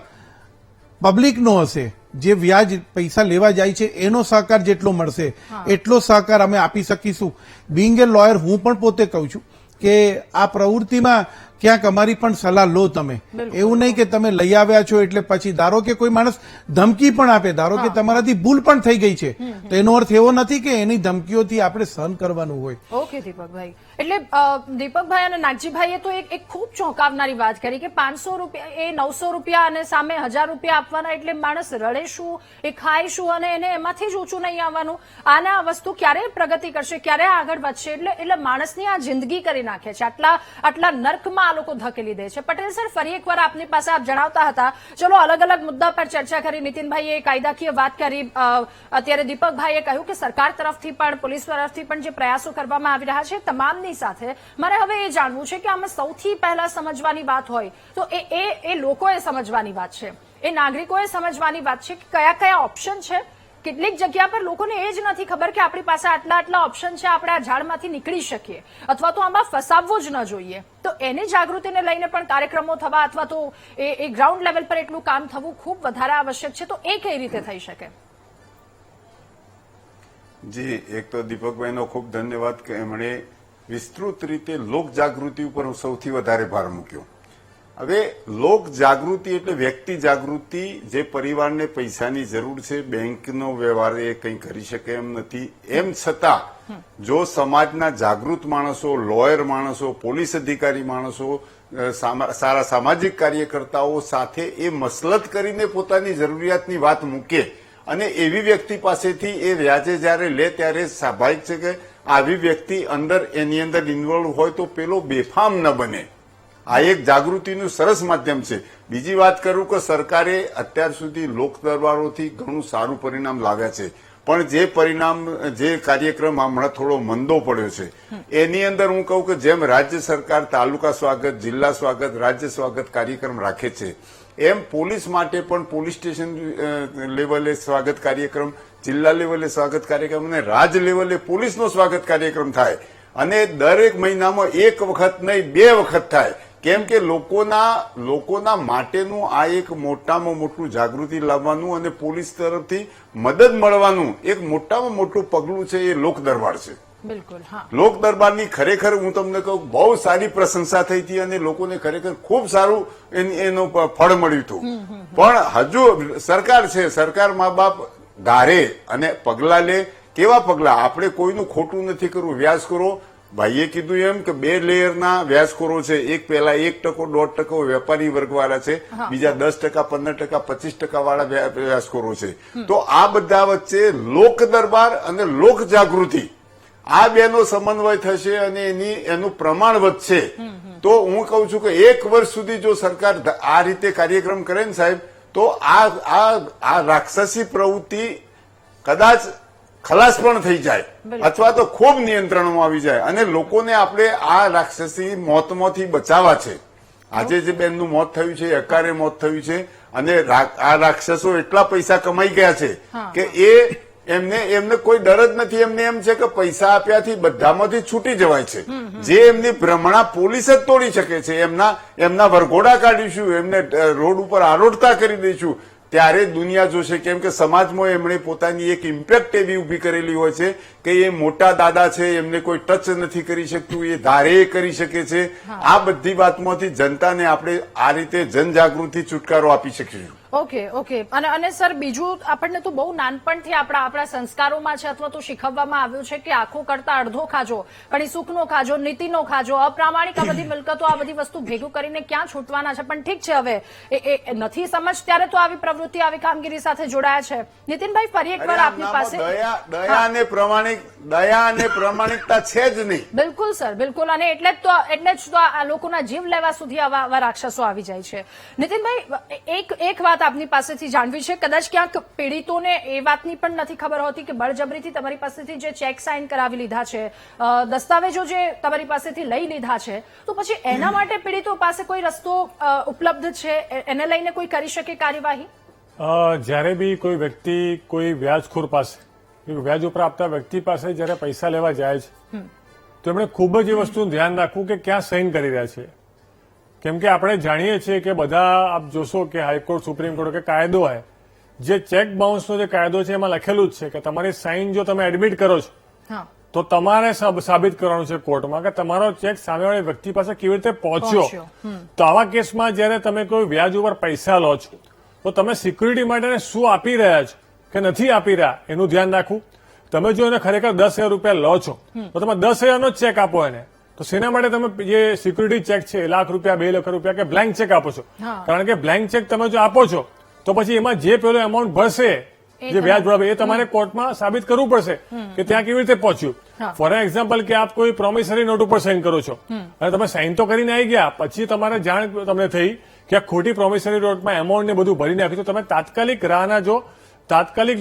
પબ્લિકનો હશે, જે વ્યાજ પૈસા લેવા જાય છે એનો સહકાર જેટલો મળશે એટલો સહકાર અમે આપી શકીશું. બિંગ એ લોયર હું પણ પોતે કહું છું કે આ પ્રવૃત્તિમાં ક્યાંક અમારી પણ સલાહ લો તમે. એવું નહીં કે તમે લઈ આવ્યા છો એટલે પછી ધારો કે કોઈ માણસ ધમકી પણ આપે, ધારો કે તમારાથી ભૂલ પણ થઈ ગઈ છે, તો એનો અર્થ એવો નથી કે એની ધમકીઓથી આપણે સહન કરવાનું હોય. ઓકે દીપકભાઈ, એટલે દીપકભાઈ અને નાગજીભાઈએ તો એક ખૂબ ચોંકાવનારી વાત કરી કે 500 રૂપિયા એ 900 રૂપિયા અને સામે 1,000 રૂપિયા આપવાના, એટલે માણસ રડે શું, એ ખાય શું, અને એને એમાંથી જ ઊંચું નહીં આવવાનું. આને આ વસ્તુ ક્યારે પ્રગતિ કરશે, ક્યારે આગળ વધશે, એટલે માણસની આ જિંદગી કરી નાખે છે. આટલા નર્કમાં આ લોકો ધકેલી દે છે. પટેલ સર, ફરી એકવાર આપની પાસે આપ જણાવતા હતા, ચલો અલગ અલગ મુદ્દા પર ચર્ચા કરી, નીતિનભાઈએ કાયદાકીય વાત કરી, અત્યારે દીપકભાઈએ કહ્યું કે સરકાર તરફથી પણ પોલીસ તરફથી પણ જે પ્રયાસો કરવામાં આવી રહ્યા છે તમામની સાથે મારે હવે એ જાણવું છે કે આમાં સૌથી પહેલા સમજવાની વાત હોય તો એ લોકોએ સમજવાની વાત છે, એ નાગરિકોએ સમજવાની વાત છે કે કયા કયા ઓપ્શન છે. કેટલીક જગ્યા પર લોકોને એ જ નથી ખબર કે આપણી પાસે આટલા ઓપ્શન છે, આપણે આ ઝાડમાંથી નીકળી શકીએ અથવા તો આમાં ફસાવવું જ ન જોઈએ. તો એની જાગૃતિને લઈને પણ કાર્યક્રમો થવા અથવા તો એ ગ્રાઉન્ડ લેવલ પર એટલું કામ થવું ખૂબ વધારે આવશ્યક છે. તો એ કઈ રીતે થઈ શકે? જી, એક તો દીપકભાઈનો ખૂબ ધન્યવાદ કે એમણે વિસ્તૃત રીતે લોક જાગૃતિ ઉપર હું સૌથી વધારે ભાર મૂક્યો. હવે લોક જાગૃતિ એટલે વ્યક્તિ જાગૃતિ. જે પરિવારને પૈસાની જરૂર છે, બેંકનો વ્યવહાર એ કંઈ કરી શકે એમ નથી, એમ છતાં જો સમાજના જાગૃત માણસો, લોયર માણસો, પોલીસ અધિકારી માણસો, સારા સામાજિક કાર્યકર્તાઓ સાથે એ મસલત કરીને પોતાની જરૂરિયાતની વાત મૂકે અને એવી વ્યક્તિ પાસેથી એ વ્યાજે જયારે લે ત્યારે સ્વાભાવિક છે કે આવી વ્યક્તિ એની અંદર ઇન્વોલ્વ હોય તો પેલો બેફામ ન બને. આ એક જાગૃતિનું સરસ માધ્યમ છે. બીજી વાત કરું કે સરકારે અત્યાર સુધી લોક દરબારોથી ઘણું સારું પરિણામ લાવ્યા છે, પણ જે કાર્યક્રમ હમણાં થોડો મંદો પડ્યો છે એની અંદર હું કહું કે જેમ રાજ્ય સરકાર તાલુકા સ્વાગત, જિલ્લા સ્વાગત, રાજ્ય સ્વાગત કાર્યક્રમ રાખે છે, એમ પોલીસ માટે પણ પોલીસ સ્ટેશન લેવલે સ્વાગત કાર્યક્રમ, જિલ્લા લેવલે સ્વાગત કાર્યક્રમ અને રાજ્ય લેવલે પોલીસનો સ્વાગત કાર્યક્રમ થાય અને દરેક મહિનામાં એક વખત નહીં 2 વખત થાય. કેમ કે લોકોના માટેનું આ એક મોટામાં મોટું જાગૃતિ લાવવાનું અને પોલીસ તરફથી મદદ મળવાનું એક મોટામાં મોટું પગલું છે એ લોક દરબાર છે. બિલકુલ. હા, લોક દરબારની ખરેખર હું તમને કહું બહુ સારી પ્રશંસા થઈ હતી અને લોકોને ખરેખર ખૂબ સારું એનું ફળ મળ્યું હતું. પણ હજુ સરકાર છે, સરકાર મા બાપ ધારે અને પગલા લે. કેવા પગલા? આપણે કોઈનું ખોટું નથી કરવું. વ્યાજખોરો, ભાઈએ કીધું એમ કે 2 લેયરના વ્યાજખોરો છે. એક પહેલા 1%, 1.5% વેપારી વર્ગવાળા છે, બીજા 10%, 15%, 25% વાળા વ્યાજખોરો છે. તો આ બધા વચ્ચે લોક દરબાર અને લોક જાગૃતિ આ બેનો સમન્વય થશે અને એનું પ્રમાણ વધશે. તો હું કહું છું કે 1 વર્ષ સુધી જો સરકાર આ રીતે કાર્યક્રમ કરે ને સાહેબ, તો આ રાક્ષસી પ્રવૃત્તિ કદાચ ખલાસ પણ થઈ જાય અથવા તો ખૂબ નિયંત્રણમાં આવી જાય અને લોકોને આપણે આ રાક્ષસી મોતમાંથી બચાવવા છે. આજે જે બેનનું મોત થયું છે, અકારે મોત થયું છે અને આ રાક્ષસો એટલા પૈસા કમાઈ ગયા છે કે એમને કોઈ ડર જ નથી. એમને એમ છે કે પૈસા આપ્યાથી બધામાંથી છૂટી જવાય છે. જે એમની ભ્રમણા પોલીસ જ તોડી શકે છે. એમના વરઘોડા કાઢીશું, એમને રોડ ઉપર આરોટતા કરી દઈશું, ત્યારે દુનિયા જોશે. કેમ કે સમાજમાં એમણે પોતાની એક ઇમ્પેક્ટ એવી ઉભી કરેલી હોય છે કે એ મોટા દાદા છે, એમને કોઈ ટચ નથી કરી શકતું, એ ધારે કરી શકે છે. આ બધી વાતમાંથી જનતાને આપણે આ રીતે જનજાગૃતિ છુટકારો આપી શકીશું. ઓકે. અને સર, બીજું આપણને તો બહુ નાનપણથી આપણા સંસ્કારોમાં છે અથવા તો શીખવવામાં આવ્યું છે કે આખો કરતા અડધો ખાજો, કણી સુખનો ખાજો, નીતિનો ખાજો, અપ્રામાણિક આ બધી મિલકતો, આ બધી વસ્તુ ભેગું કરીને ક્યાં છૂટવાના છે. પણ ઠીક છે, હવે એ નથી સમજ ત્યારે તો આવી પ્રવૃત્તિ, આવી કામગીરી સાથે જોડાયા છે. નીતિનભાઈ, ફરી એકવાર આપની પાસે દયા અને પ્રમાણિકતા છે જ નહીં. બિલકુલ સર, બિલકુલ. અને એટલે જ તો આ લોકોના જીવ લેવા સુધી આવા રાક્ષસો આવી જાય છે. નીતિનભાઈ, એક વાત આપની પાસેથી જાણવી છે. કદાચ ક્યાંક પીડિતોને એ વાતની પણ નથી ખબર હોતી કે બળજબરીથી તમારી પાસેથી જે ચેક સાઇન કરાવી લીધા છે, દસ્તાવેજો જે તમારી પાસેથી લઈ લીધા છે, તો પછી એના માટે પીડિતો પાસે કોઈ રસ્તો ઉપલબ્ધ છે? એને લઈને કોઈ કરી શકે કાર્યવાહી? જ્યારે બી કોઈ વ્યક્તિ કોઈ વ્યાજખોર પાસે, વ્યાજ ઉપર આપતા વ્યક્તિ પાસે જયારે પૈસા લેવા જાય છે, તો એમણે ખૂબ જ એ વસ્તુનું ધ્યાન રાખવું કે ક્યાં સાઇન કરી રહ્યા છે. કેમ કે આપણે જાણીએ છીએ કે બધા આપ જોશો કે હાઈકોર્ટ, સુપ્રીમ કોર્ટ કે કાયદો હોય, જે ચેક બાઉન્સનો જે કાયદો છે એમાં લખેલું જ છે કે તમારી સાઇન જો તમે એડમિટ કરો છો તો તમારે સાબિત કરવાનું છે કોર્ટમાં કે તમારો ચેક સામેવાળી વ્યક્તિ પાસે કેવી રીતે પહોંચ્યો. તો આવા કેસમાં જયારે તમે કોઈ વ્યાજ ઉપર પૈસા લો છો તો તમે સિક્યુરિટી માટે શું આપી રહ્યા છો કે નથી આપી રહ્યા એનું ધ્યાન રાખવું. તમે જો એને ખરેખર 10,000 રૂપિયા લો છો તો તમે 10,000નો જ ચેક આપો એને. તો શેના માટે તમે જે સિક્યુરિટી ચેક છે, 1 લાખ રૂપિયા, 2 લાખ રૂપિયા કે બ્લેન્ક ચેક આપો છો? કારણ કે બ્લેન્ક ચેક તમે જો આપો છો તો પછી એમાં જે પેલો એમાઉન્ટ ભરશે, જે વ્યાજ ભરાવે, એ તમારે કોર્ટમાં સાબિત કરવું પડશે કે ત્યાં કેવી રીતે પહોંચ્યું. ફોર એક્ઝામ્પલ કે આપ કોઈ પ્રોમિસરી નોટ ઉપર સાઇન કરો છો અને તમે સાઇન તો કરીને આવી ગયા, પછી તમારે જાણ તમને થઈ કે આ ખોટી પ્રોમિસરી નોટમાં એમાઉન્ટ ને બધું ભરી નાખ્યું, તો તમે તાત્કાલિક રાહ ના જો, તાત્કાલિક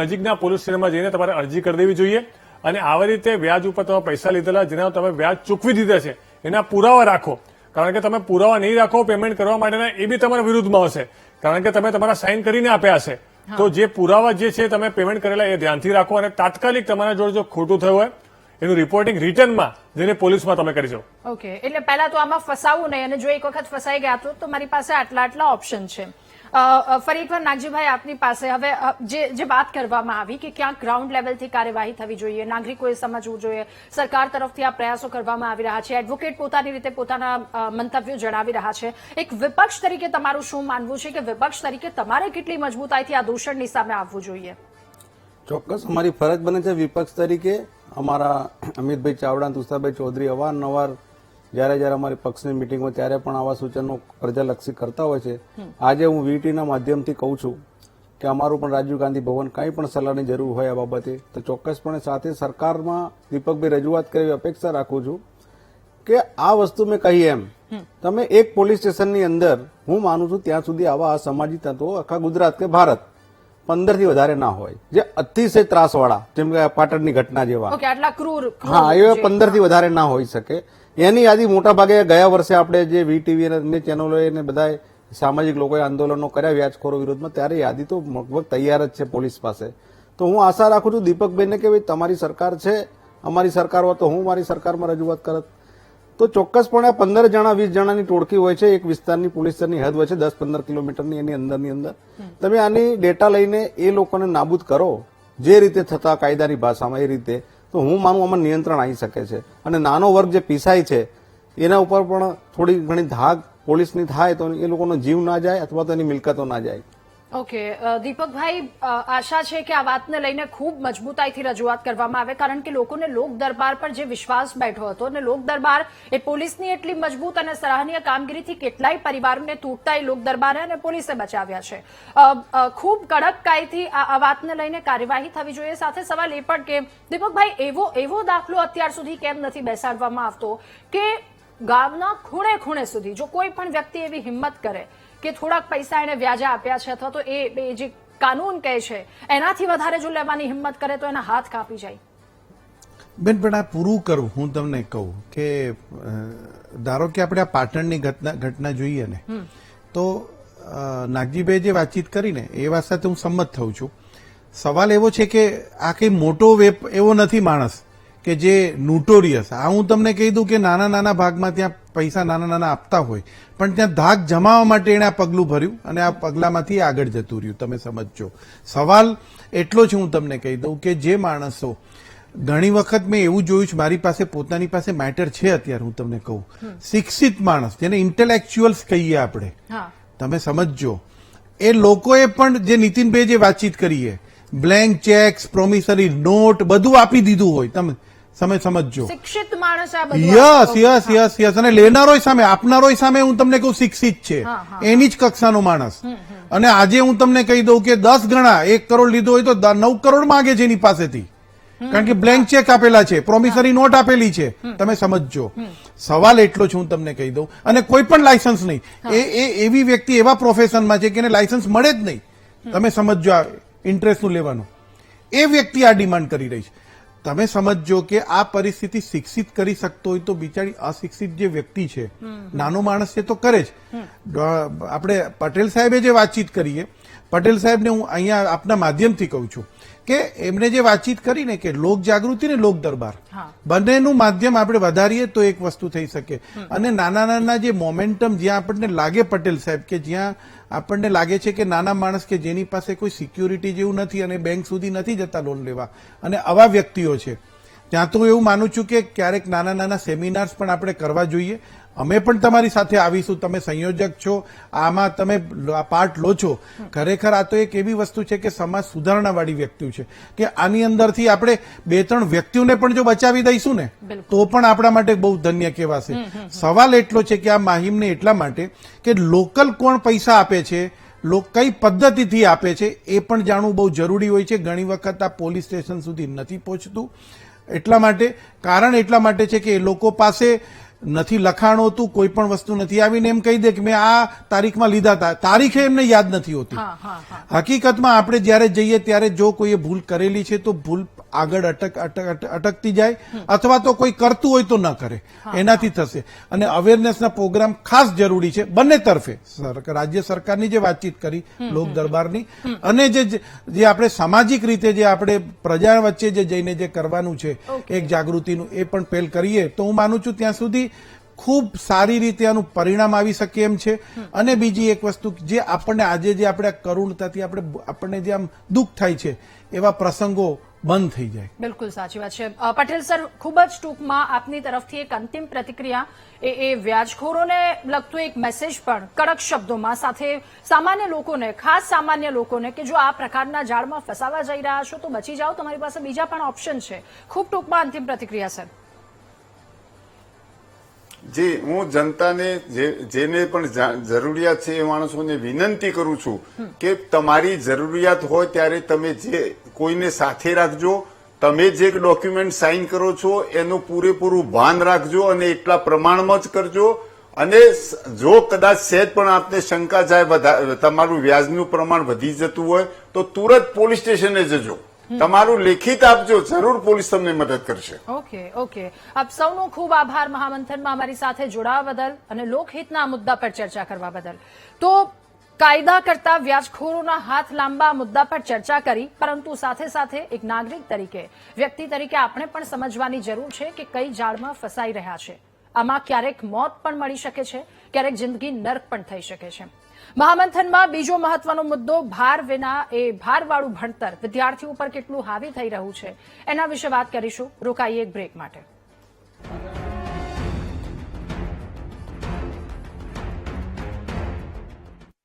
નજીકના પોલીસ સ્ટેશનમાં જઈને તમારે અરજી કરી દેવી જોઈએ. અને આવી રીતે વ્યાજ ઉપર તમે પૈસા લીધેલા, જેના તમે વ્યાજ ચૂકવી દીધા છે, એના પુરાવા રાખો. કારણ કે તમે પુરાવા નહીં રાખો પેમેન્ટ કરવા માટેના, એ બી તમારા વિરુદ્ધમાં હશે. કારણ કે તમે તમારા સાઇન કરીને આપ્યા હશે. તો જે પુરાવા જે છે તમે પેમેન્ટ કરેલા એ ધ્યાનથી રાખો અને તાત્કાલિક તમારા જોડે જો ખોટું થયું હોય એનું રિપોર્ટિંગ રિટર્નમાં જઈને પોલીસમાં તમે કરી જાઓ. ઓકે, એટલે પહેલા તો આમાં ફસાવું નહીં, અને જો એક વખત ફસાઈ ગયા તો મારી પાસે આટલા ઓપ્શન છે. ફરી એકવાર નાગજીભાઈ આપની પાસે હવે જે વાત કરવામાં આવી કે ક્યાંક ગ્રાઉન્ડ લેવલથી કાર્યવાહી થવી જોઈએ, નાગરિકોએ સમજવું જોઈએ, સરકાર તરફથી આ પ્રયાસો કરવામાં આવી રહ્યા છે, એડવોકેટ પોતાની રીતે પોતાના મંતવ્યો જણાવી રહ્યા છે. એક વિપક્ષ તરીકે તમારું શું માનવું છે કે વિપક્ષ તરીકે તમારે કેટલી મજબૂતાઈથી આ દૂષણની સામે આવવું જોઈએ? ચોક્કસ અમારી ફરજ બને છે વિપક્ષ તરીકે. અમારા અમિતભાઈ ચાવડા, તુષારભાઈ ચૌધરી અવારનવાર જયારે જયારે અમારી પક્ષની મિટિંગ હોય ત્યારે પણ આવા સૂચનો પ્રજાલક્ષી કરતા હોય છે. આજે હું વીટીના માધ્યમથી કહું છું કે અમારું પણ રાજીવ ગાંધી ભવન કંઈ પણ સલાહની જરૂર હોય આ બાબતે તો ચોક્કસપણે સાથે સરકારમાં દીપકભાઈ રજૂઆત કરી અપેક્ષા રાખું છું કે આ વસ્તુ મેં કહી એમ તમે એક પોલીસ સ્ટેશનની અંદર હું માનું છું ત્યાં સુધી આવા અસામાજિક તત્વો આખા ગુજરાત કે ભારત 15 થી વધારે ના હોય જે અતિશય ત્રાસવાળા, જેમ કે પાટણની ઘટના જેવા. ઓકે, આટલા ક્રૂર. હા, એ 15 થી વધારે ના હોઈ શકે. એની યાદી મોટા ભાગે ગયા વર્ષે આપણે જે વીટીવી અને અન્ય ચેનલોએ ને બધા સામાજિક લોકોએ આંદોલનો કર્યા વ્યાજખોરો વિરોધમાં, ત્યારે યાદી તો લગભગ તૈયાર જ છે પોલીસ પાસે. તો હું આશા રાખું છું દીપકભાઈને કે ભાઈ તમારી સરકાર છે, અમારી સરકાર હોય તો હું મારી સરકારમાં રજૂઆત કરત. તો ચોક્કસપણે 15 જણા 20 જણાની ટોળકી હોય છે, એક વિસ્તારની પોલીસની હદ હોય છે 10-15 કિલોમીટરની, એની અંદર તમે આની ડેટા લઈને એ લોકોને નાબૂદ કરો જે રીતે થતા કાયદાની ભાષામાં, એ રીતે તો હું માનું આમાં નિયંત્રણ આવી શકે છે. અને નાનો વર્ગ જે પીસાય છે એના ઉપર પણ થોડી ઘણી ધાક પોલીસની થાય તો એ લોકોનો જીવ ના જાય અથવા તો એની મિલકતો ના જાય. ઓકે, દીપકભાઈ, આશા છે કે આ વાતને લઈને ખૂબ મજબૂતાઈથી રજૂઆત કરવામાં આવે, કારણ કે લોકોને લોક દરબાર પર જે વિશ્વાસ બેઠો હતો અને લોક દરબાર એ પોલીસની એટલી મજબૂત અને સરાહનીય કામગીરીથી કેટલાય પરિવારોને તૂટતા લોક દરબારે અને પોલીસે બચાવ્યા છે. ખૂબ કડક કાયદાથી આ વાતને લઈને કાર્યવાહી થવી જોઈએ. સાથે સવાલ એ પણ કે દીપકભાઈ, એવો દાખલો અત્યાર સુધી કેમ નથી બેસાડવામાં આવતો કે ગામના ખૂણે ખૂણે સુધી જો કોઈ પણ વ્યક્તિ એવી હિંમત કરે કે થોડાક પૈસા એને વ્યાજે આપ્યા છે અથવા તો એ જે કાનૂન કહે છે એનાથી વધારે જો લેવાની હિંમત કરે તો એના હાથ કાપી જાય? બેન, પણ આ પૂરું કરું હું તમને કહું કે ધારો કે આપણે આ પાટણની ઘટના જોઈએ ને તો નાગજીભાઈ જે વાતચીત કરીને એ વાત સાથે હું સંમત થઉં છું. સવાલ એવો છે કે આ કઈ મોટો એવો નથી માણસ કે જે નોટોરિયસ. આ હું તમને કહી દઉં કે નાના નાના ભાગમાં ત્યાં પૈસા નાના નાના આપતા હોય પણ ત્યાં ધાક જમાવવા માટે એને આ પગલું ભર્યું અને આ પગલામાંથી આગળ જતું રહ્યું. તમે સમજજો. સવાલ એટલો જ હું તમને કહી દઉં કે જે માણસો ઘણી વખત મેં એવું જોયું છે, મારી પાસે પોતાની પાસે મેટર છે અત્યારે, હું તમને કહું, શિક્ષિત માણસ જેને ઇન્ટેલેક્ચ્યુઅલ્સ કહીએ આપણે, તમે સમજજો, એ લોકોએ પણ જે નીતિનભાઈ જે વાતચીત કરીએ બ્લેન્ક ચેક્સ, પ્રોમિસરી નોટ બધું આપી દીધું હોય. તમે સમજજો, શિક્ષિત માણસ યસ અને લેનારોય સામે આપનારોય સામે હું તમને કહું શિક્ષિત છે, એની જ કક્ષાનો માણસ. અને આજે હું તમને કહી દઉં કે 10 ગણા 1 કરોડ લીધો હોય તો 9 કરોડ માંગે છે એની પાસેથી, કારણ કે બ્લેન્ક ચેક આપેલા છે, પ્રોમિસરી નોટ આપેલી છે. તમે સમજજો. સવાલ એટલો છે હું તમને કહી દઉં, અને કોઈ પણ લાયસન્સ નહીં. એ એવી વ્યક્તિ એવા પ્રોફેશનમાં છે કે એને લાયસન્સ મળે જ નહીં. તમે સમજજો, ઇન્ટરેસ્ટનું લેવાનું એ વ્યક્તિ આ ડિમાન્ડ કરી રહી છે. તમે સમજજો કે આ પરિસ્થિતિ શિક્ષિત કરી શકતો હોય તો બિચારી અશિક્ષિત જે વ્યક્તિ છે, નાનો માણસ છે તો કરે જ. આપણે પટેલ સાહેબે જે વાતચીત કરીએ, પટેલ સાહેબને હું અહીંયા આપના માધ્યમથી કહું છું કે એમને જે વાતચીત કરી ને કે લોક જાગૃતિ ને લોક દરબાર બંનેનું માધ્યમ આપણે વધારીએ તો એક વસ્તુ થઈ શકે. અને નાના નાના જે મોમેન્ટમ જ્યાં આપણને લાગે પટેલ સાહેબ કે જ્યાં આપણને લાગે છે કે નાના માણસ કે જેની પાસે કોઈ સિક્યુરિટી જેવું નથી અને બેંક સુધી નથી જતા લોન લેવા, અને આવા વ્યક્તિઓ છે, ત્યાં તો એવું માનું છું કે ક્યારેક નાના નાના સેમિનાર્સ પણ આપણે કરવા જોઈએ. અમે પણ તમારી સાથે આવીશું, તમે સંયોજક છો, આમાં તમે પાર્ટ લો છો. ખરેખર આ તો એક એવી વસ્તુ છે કે સમાજ સુધારણાવાળી વ્યક્તિ છે કે આની અંદરથી આપણે 2-3 વ્યક્તિઓને પણ જો બચાવી દઈશું ને તો પણ આપણા માટે બહુ ધન્ય કહેવાશે. સવાલ એટલો છે કે આ માહિમને એટલા માટે કે લોકલ કોણ પૈસા આપે છે, કઈ પદ્ધતિથી આપે છે એ પણ જાણવું બહુ જરૂરી હોય છે. ઘણી વખત આ પોલીસ સ્ટેશન સુધી નથી પહોંચતું. એટલા માટે કારણ એટલા માટે છે કે એ લોકો પાસે નથી લખાણ હોતું, કોઈ પણ વસ્તુ નથી આવીને એમ કહી દે કે મેં આ તારીખમાં લીધા હતા, તારીખે એમને યાદ નથી હોતી. હકીકતમાં આપણે જયારે જઈએ ત્યારે જો કોઈએ ભૂલ કરેલી છે તો ભૂલ આગળ અટકતી જાય, અથવા તો કોઈ કરતું હોય તો ન કરે, એનાથી થશે. અને અવેરનેસના પ્રોગ્રામ ખાસ જરૂરી છે બંને તરફે. રાજ્ય સરકારની જે વાતચીત કરી લોક દરબારની, અને જે આપણે સામાજિક રીતે જે આપણે પ્રજા વચ્ચે જે જઈને જે કરવાનું છે એક જાગૃતિનું, એ પણ પહેલ કરીએ તો હું માનું છું ત્યાં સુધી ખૂબ સારી રીતે આનું પરિણામ આવી શકે એમ છે. અને બીજી એક વસ્તુ જે આપણને આજે જે આપણે કરુણતાથી આપણને જે આમ દુઃખ થાય છે એવા પ્રસંગો બંધ થઈ જાય. બિલકુલ સાચી વાત છે. પટેલ સર, ખૂબ જ ટૂંકમાં આપની તરફથી એક અંતિમ પ્રતિક્રિયા, એ વ્યાજખોરોને લગતો એક મેસેજ પણ કડક શબ્દોમાં, સાથે સામાન્ય લોકોને, ખાસ સામાન્ય લોકોને કે જો આ પ્રકારના જાળમાં ફસાવા જઈ રહ્યા છો તો બચી જાઓ, તમારી પાસે બીજા પણ ઓપ્શન છે. ખૂબ ટૂંકમાં અંતિમ પ્રતિક્રિયા સર. જી, હું જનતાને જેને પણ જરૂરિયાત છે એ માણસોને વિનંતી કરું છું કે તમારી જરૂરિયાત હોય ત્યારે તમે જે કોઈને સાથે રાખજો, તમે જે ડોક્યુમેન્ટ સાઇન કરો છો એનું પૂરેપૂરું ભાન રાખજો અને એટલા પ્રમાણમાં જ કરજો. અને જો કદાચ સહેજ પણ આપને શંકા જાય તમારું વ્યાજનું પ્રમાણ વધી જતું હોય તો તુરંત પોલીસ સ્ટેશને જજો, તમારું લેખિત આપજો, જરૂર પોલીસ તમને મદદ કરશે. ઓકે. આપ સૌનો ખૂબ આભાર મહામંથનમાં અમારી સાથે જોડાવા બદલ અને લોકહિતના મુદ્દા પર ચર્ચા કરવા બદલ. તો કાયદા કરતા વ્યાજખોરોના હાથ લાંબા મુદ્દા પર ચર્ચા કરી, પરંતુ સાથે સાથે એક નાગરિક તરીકે, વ્યક્તિ તરીકે આપણે પણ સમજવાની જરૂર છે કે કઈ જાળમાં ફસાઈ રહ્યા છે. આમાં ક્યારેક મોત પણ મળી શકે છે, ક્યારેક જિંદગી નર્ક પણ થઈ શકે છે. મહામંથનમાં બીજો મહત્વનો મુદ્દો ભાર વિના એ ભારવાળું ભણતર વિદ્યાર્થીઓ પર કેટલું હાવી થઈ રહ્યું છે, એના વિશે વાત કરીશું. રોકાઈએ એક બ્રેક માટે.